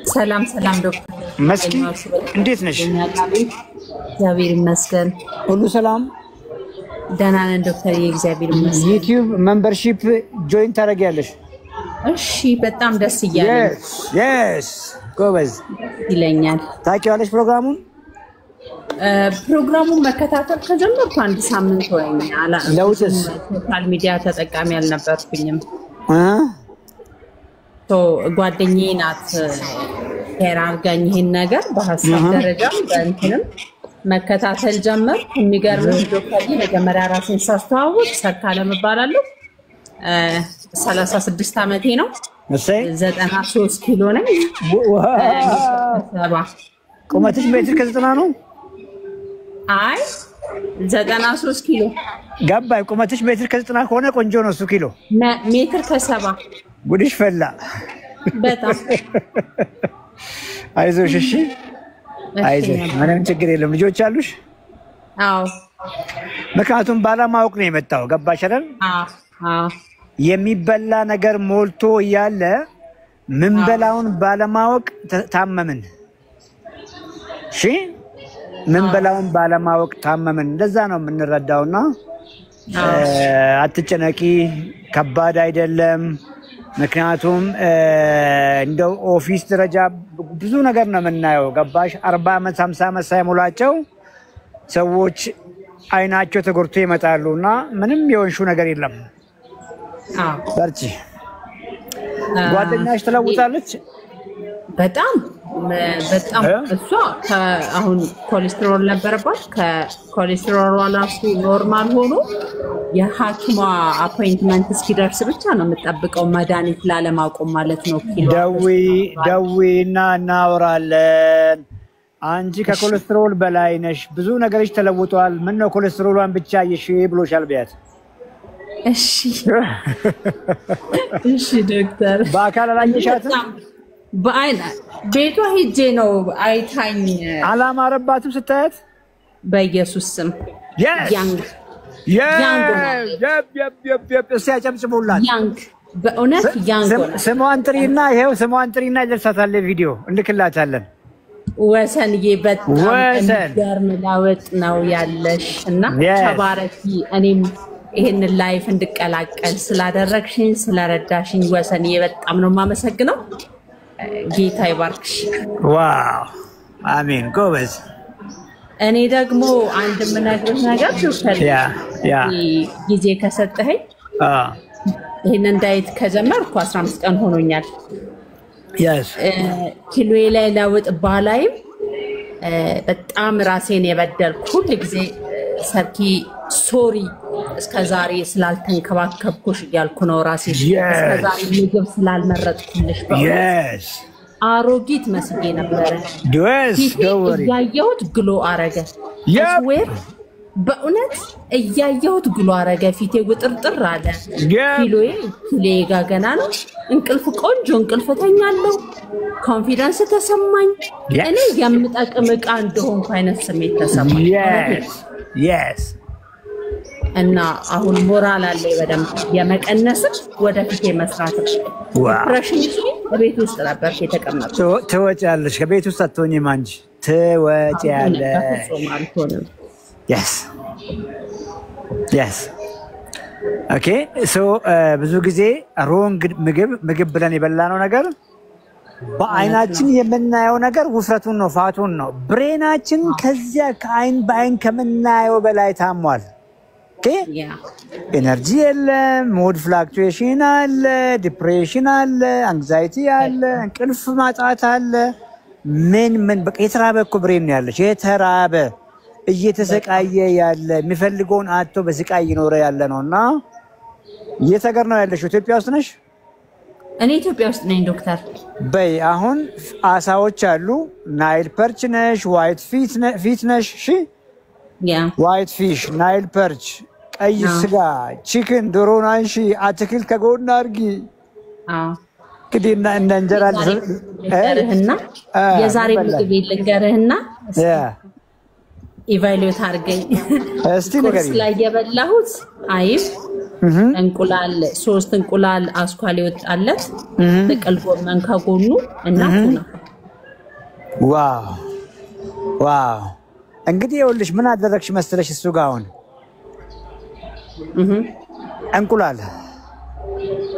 ሰላም ዶክተር መስኪ እንዴት ነሽ? እግዚአብሔር ይመስገን ሁሉ ሰላም ደህና ነን ዶክተር እግዚአብሔር ይመስገን። ዩቲዩብ ሜምበርሺፕ ጆይን ታደርጊያለሽ? እሺ በጣም ደስ ይላል። yes ጎበዝ ይለኛል። ታውቂዋለሽ ፕሮግራሙን? ፕሮግራሙን መከታተል ከጀመርኩ አንድ ሳምንት ሆነኛል። ለውጥስ ሶሻል ሚዲያ ተጠቃሚ አልነበርኩኝም። ጓደኛዬ ናት ያራጋኝ ይሄን ነገር በሐሳብ ደረጃም በእንትንም መከታተል ጀመርኩ። የሚገርምሽ ዶክተር መጀመሪያ ራሴን ሳስተዋውቅ ሰርካለም እባላለሁ። 36 ዓመቴ ነው። 93 ኪሎ ነኝ። ቁመትሽ ሜትር ከ90 ነው? አይ 93 ኪሎ ገባኝ። ቁመትሽ ሜትር ከ90 ከሆነ ቆንጆ ነው እሱ ኪሎ። ሜትር ከ70 ጉድሽ ፈላ። በጣም አይዞሽ እሺ አይዞሽ ምንም ችግር የለም። ልጆች አሉሽ? አዎ። ምክንያቱም ባለማወቅ ነው የመጣው። ገባሽ አይደል? አዎ። የሚበላ ነገር ሞልቶ እያለ ምን በላውን ባለማወቅ ታመምን። እሺ ምን በላውን ባለማወቅ ታመምን። እንደዛ ነው የምንረዳውና አትጨነቂ፣ ከባድ አይደለም። ምክንያቱም እንደው ኦፊስ ደረጃ ብዙ ነገር ነው የምናየው። ገባሽ? 40 ዓመት 50 ዓመት ሳይሞላቸው ሰዎች አይናቸው ተጎድቶ ይመጣሉና ምንም የወንሹ ነገር የለም። በርቺ። ጓደኛሽ ተለውጣለች በጣም እሷ አሁን ኮሌስትሮል ነበረባት። ከኮሌስትሮል ራሱ ኖርማል ሆኖ የሐኪሟ አፖይንትመንት እስኪደርስ ብቻ ነው የምጠብቀው መድኃኒት ላለማቆም ማለት ነው። ደዊና እናወራለን። አንቺ ከኮሌስትሮል በላይ ነሽ፣ ብዙ ነገሮች ተለውጧል። ምን ነው ኮሌስትሮሏን ብቻ እሺ ብሎሻል ቢያት? እሺ ዶክተር በአካል አላየሻትም? በአይና ቤቷ ሄጄ ነው አይታኝ። አላማረባትም ስታያት? በኢየሱስ ስም ያንግ በእውነት ያንግ ስሟን ጥሪና ይሄው ስሟን ጥሪና ይደርሳታል። ቪዲዮ እንልክላታለን። ወሰንዬ በጣም የሚገርም ለውጥ ነው ያለሽ እና ተባረኪ። እኔም ይሄን ላይፍ እንድቀላቀል ስላደረግሽኝ ስለረዳሽኝ ወሰንዬ በጣም ነው የማመሰግነው። ጌታ ይባርክሽ። ዋው አሜን። ጎበዝ። እኔ ደግሞ አንድ የምነግርህ ነገር ዶክተር ጊዜ ከሰጠኸኝ ይሄንን ዳይት ከጀመርኩ 15 ቀን ሆኖኛል። ኪሎዬ ላይ ለውጥ ባላይም በጣም ራሴን የበደልኩ ሁሉ ጊዜ ሰርኪ ሶሪ እስከዛሬ ስላልተንከባከብኩሽ እያልኩ ነው ራሴ። እስከዛሬ ምግብ ስላልመረጥኩልሽ አሮጊት መስዬ ነበረ። እያየሁት ግሎ አረገ። በእውነት እያየሁት ግሎ አረገ። ፊቴ ውጥርጥር አለ። ኪሎዬ ጋር ገና ነው። እንቅልፍ ቆንጆ እንቅልፍ ተኛለሁ። ኮንፊደንስ ተሰማኝ። እኔ የምጠቅም ዕቃ እንደሆንኩ አይነት ስሜት ተሰማኝ። እና አሁን ሞራል አለ በደንብ የመቀነስ ወደፊት መስራት ነው። ኦፕሬሽን ቤት ውስጥ ነበር የተቀመጠው። ትወጪያለሽ፣ ከቤት ውስጥ አትሆኚም አንቺ ትወጪያለሽ። yes okay so ብዙ ጊዜ ሮንግ ምግብ ብለን የበላነው ነገር በአይናችን የምናየው ነገር ውፍረቱን ነው ፋቱን ነው። ብሬናችን ከዚያ ከአይን በአይን ከምናየው በላይ ታሟል። ኤነርጂ የለም፣ ሙድ ፍላክቹዌሽን አለ፣ ዲፕሬሽን አለ፣ አንግዛይቲ አለ፣ እንቅልፍ ማጣት አለ። ምን በቃ የተራበ እኮ ብሬን ነው ያለሽ። የተራበ እየተሰቃየ ያለ የሚፈልገውን አጥቶ በስቃይ ይኖረ ያለ ነውና የት ሀገር ነው ያለሽ? ኢትዮጵያ ውስጥ ነሽ? እኔ ኢትዮጵያ ውስጥ ነኝ ዶክተር። በይ አሁን አሳዎች አሉ። ናይል ፐርች ነሽ፣ ዋይት ፊት ነሽ። እሺ ዋይት ፊሽ፣ ናይል ፐርች፣ ቀይ ስጋ፣ ቺክን፣ ዶሮን አንሺ፣ አትክልት ከጎን አድርጊ። እንግዲህ እንደ እንጀራ ልንገርህና የዛሬ ምግብ ልንገርህና ኢቫሉዌት አድርገኝ እስቲ ንገሪኝ። ላይ የበላሁት አይብ እንቁላል 3 እንቁላል አስኳል ይወጣለት ጥቅል ጎመን ከጎኑ እና ዋው እንግዲህ ይኸውልሽ ምን አደረግሽ መሰለሽ እሱ ጋር አሁን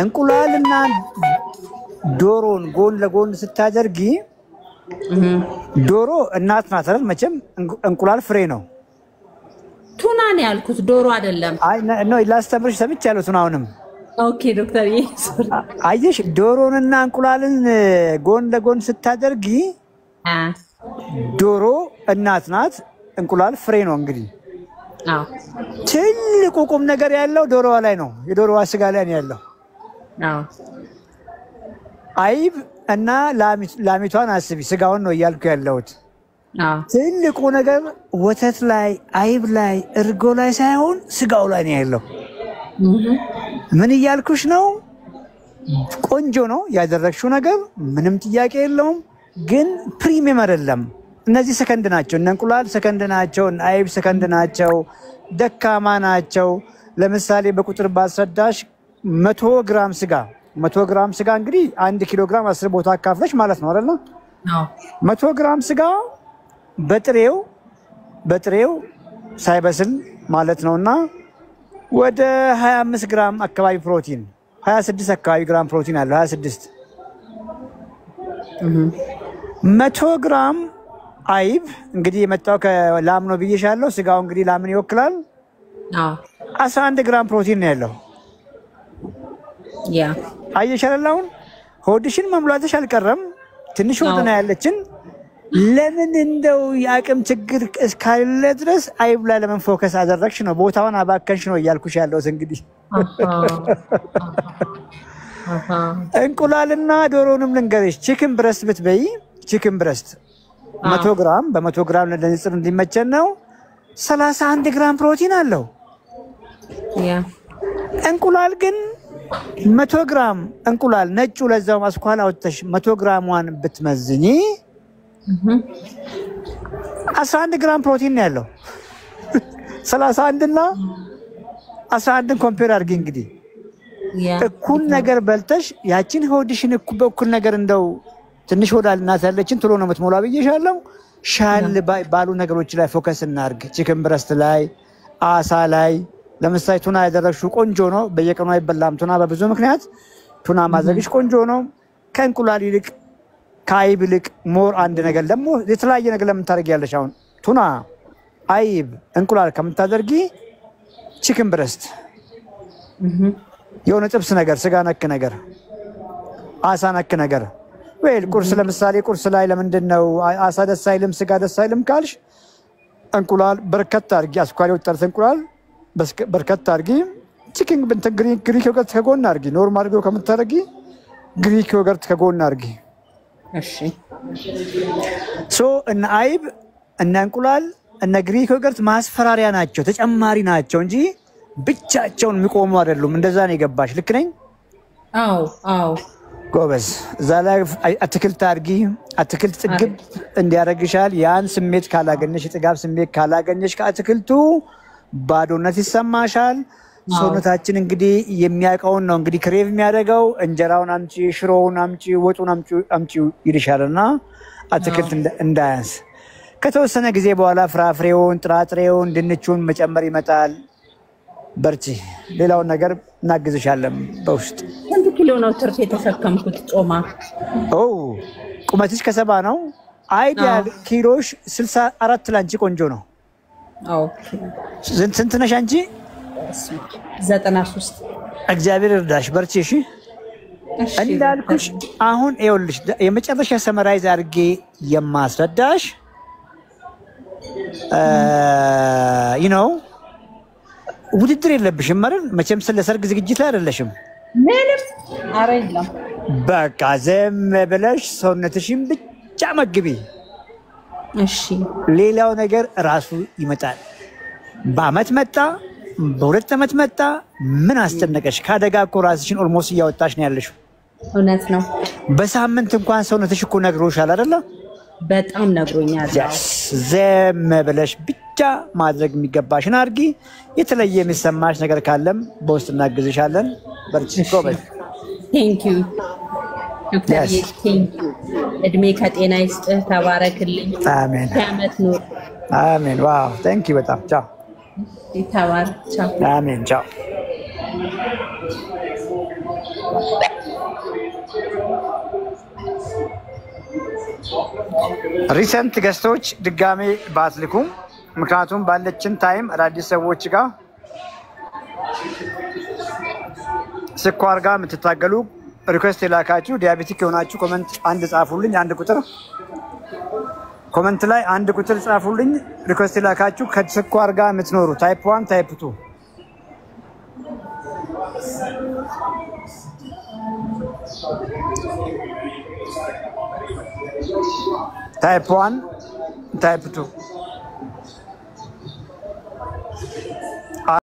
እንቁላልና ዶሮን ጎን ለጎን ስታደርጊ ዶሮ እናት ናት አይደል መቼም እንቁላል ፍሬ ነው ቱና ነው ያልኩት ዶሮ አይደለም አይ ነው ላስተምርሽ ሰምቻለሁ ቱናውንም ኦኬ ዶክተር አየሽ ዶሮንና እንቁላልን ጎን ለጎን ስታደርጊ ዶሮ እናት ናት እንቁላል ፍሬ ነው እንግዲህ ትልቁ ቁም ነገር ያለው ዶሮዋ ላይ ነው የዶሮዋ ስጋ ላይ ነው ያለው አይብ እና ላሚቷን አስቢ ስጋውን ነው እያልኩ ያለሁት ትልቁ ነገር ወተት ላይ አይብ ላይ እርጎ ላይ ሳይሆን ስጋው ላይ ነው ያለው ምን እያልኩሽ ነው ቆንጆ ነው ያደረግሽው ነገር ምንም ጥያቄ የለውም ግን ፕሪሚየም አይደለም እነዚህ ሰከንድ ናቸው እንቁላል ሰከንድ ናቸው አይብ ሰከንድ ናቸው ደካማ ናቸው ለምሳሌ በቁጥር ባስረዳሽ 100 ግራም ስጋ እንግዲህ 1 ኪሎ ግራም 10 ቦታ አካፍለሽ ማለት ነው አይደል? 100 ግራም ስጋ በጥሬው ሳይበስል ማለት ነውና ወደ 25 ግራም አካባቢ ፕሮቲን 26 አካባቢ ግራም ፕሮቲን አለው 26 100 ግራም አይብ እንግዲህ የመጣው ከላም ነው ብዬሻለሁ ስጋው እንግዲህ ላምን ይወክላል 11 ግራም ፕሮቲን ነው ያለው አየሻለላውን ሆድሽን መሙላትሽ አልቀረም ትንሽ ወጥና ያለችን ለምን እንደው ያቅም ችግር እስካለ ድረስ አይብ ላይ ለምን ፎከስ አደረግሽ ነው ቦታውን አባከንሽ ነው እያልኩሽ ያለውስ እንግዲህ እንቁላልና ዶሮንም ልንገርሽ ቺክን ብረስት ብትበይ ቺክን ብረስት 100 ግራም በ100 ግራም ለንጽር እንዲመቸን ነው 31 ግራም ፕሮቲን አለው እንቁላል ግን 100 ግራም እንቁላል ነጩ ለዛው ማስኳላ ወጥተሽ 100 ግራሟን ብትመዝኒ 11 ግራም ፕሮቲን ያለው 31 እና 11 ኮምፔር አድርጊ እንግዲህ እኩል ነገር በልተሽ ያቺን ሆድሽን በእኩል ነገር እንደው ትንሽ ወዳልና ያለችን ቶሎ ነው የምትሞላ ብዬሻለሁ ሻል ባሉ ነገሮች ላይ ፎከስ እናርግ ቺክን ብረስት ላይ አሳ ላይ ለምሳሌ ቱና ያደረግሽው ቆንጆ ነው በየቀኑ አይበላም ቱና በብዙ ምክንያት ቱና ማዘግሽ ቆንጆ ነው ከእንቁላል ይልቅ ከአይብ ይልቅ ሞር አንድ ነገር ደግሞ የተለያየ ነገር ለምን ታደርጊያለሽ አሁን ቱና አይብ እንቁላል ከምታደርጊ ቺክን ብረስት የሆነ ጥብስ ነገር ስጋ ነክ ነገር አሳ ነክ ነገር ወይል ቁርስ ለምሳሌ ቁርስ ላይ ለምንድነው አሳ ደስ አይልም ስጋ ደስ አይልም ካልሽ እንቁላል በርከት አድርጊ አስኳሪው ጠርተን እንቁላል በርከት አድርጊ ቺክን ግሪክ ዮገርት ከጎን አድርጊ ኖርማል ነው ከምታደርጊ ግሪክ ዮገርት ከጎን አድርጊ እሺ እና አይብ እና እንቁላል እና ግሪክ ዮገርት ማስፈራሪያ ናቸው ተጨማሪ ናቸው እንጂ ብቻቸውን የሚቆሙ አይደሉም እንደዛ ነው የገባሽ ልክ ነኝ አዎ ጎበዝ ዛላ አትክልት አድርጊ አትክልት ጥግብ እንዲያረግሻል ያን ስሜት ካላገኘሽ ጥጋብ ስሜት ካላገኘሽ ከአትክልቱ ባዶነት ይሰማሻል ሰውነታችን እንግዲህ የሚያቀውን ነው እንግዲህ ክሬቭ የሚያደርገው እንጀራውን አምጪ ሽሮውን አምጪ ወጡን አምጪ ይልሻልና አትክልት እንዳያንስ ከተወሰነ ጊዜ በኋላ ፍራፍሬውን ጥራጥሬውን ድንቹን መጨመር ይመጣል በርቺ ሌላውን ነገር እናግዝሻለን በውስጥ ስንት ኪሎ ነው ትርፍ የተሸከምኩት ጾማ ቁመትሽ ከ70 ነው አይዲያል ኪሎሽ 64 ላንቺ ቆንጆ ነው ኦኬ ስንት ነሽ አንቺ 93 እግዚአብሔር ይርዳሽ በርቺ እሺ እንዳልኩሽ አሁን ይኸውልሽ የመጨረሻ ሰመራይዝ አድርጌ የማስረዳሽ ውድድር የለብሽም ማለት መቼም ስለሰርግ ዝግጅት ላይ አይደለሽም ምንም አይደለም በቃ ዘም ብለሽ ሰውነትሽን ብቻ መግቢ እሺ ሌላው ነገር ራሱ ይመጣል በአመት መጣ በሁለት አመት መጣ ምን አስጨነቀሽ ካደጋ እኮ ራስሽን ኦልሞስት እያወጣሽ ነው ያለሽው እውነት ነው በሳምንት እንኳን ሰውነትሽ እኮ ነግሮሻል አይደለ በጣም ነግሮኛል ዘም ብለሽ ብቻ ማድረግ የሚገባሽን አድርጊ የተለየ የሚሰማሽ ነገር ካለም በውስጥ እናግዝሻለን በርቺ ጎበዝ ቴንክ ዩ ዶክተር ቴንክ እድሜ ከጤና ይስጥህ ተባረክልኝ አሜን ከዓመት ኑር አሜን ዋው ቴንክ ዩ በጣም ቻው ይተባረክ ቻው አሜን ቻው ሪሰንት ገስቶች ድጋሜ ባትልኩም ምክንያቱም ባለችን ታይም አዳዲስ ሰዎች ጋር ስኳር ጋር የምትታገሉ ሪኩዌስት የላካችሁ ዲያቤቲክ የሆናችሁ ኮሜንት አንድ ጻፉልኝ አንድ ቁጥር ኮሜንት ላይ አንድ ቁጥር ጻፉልኝ ሪኩዌስት የላካችሁ ከስኳር ጋር የምትኖሩ ታይፕ 1 ታይፕ 2 ታይፕ 1 ታይፕ 2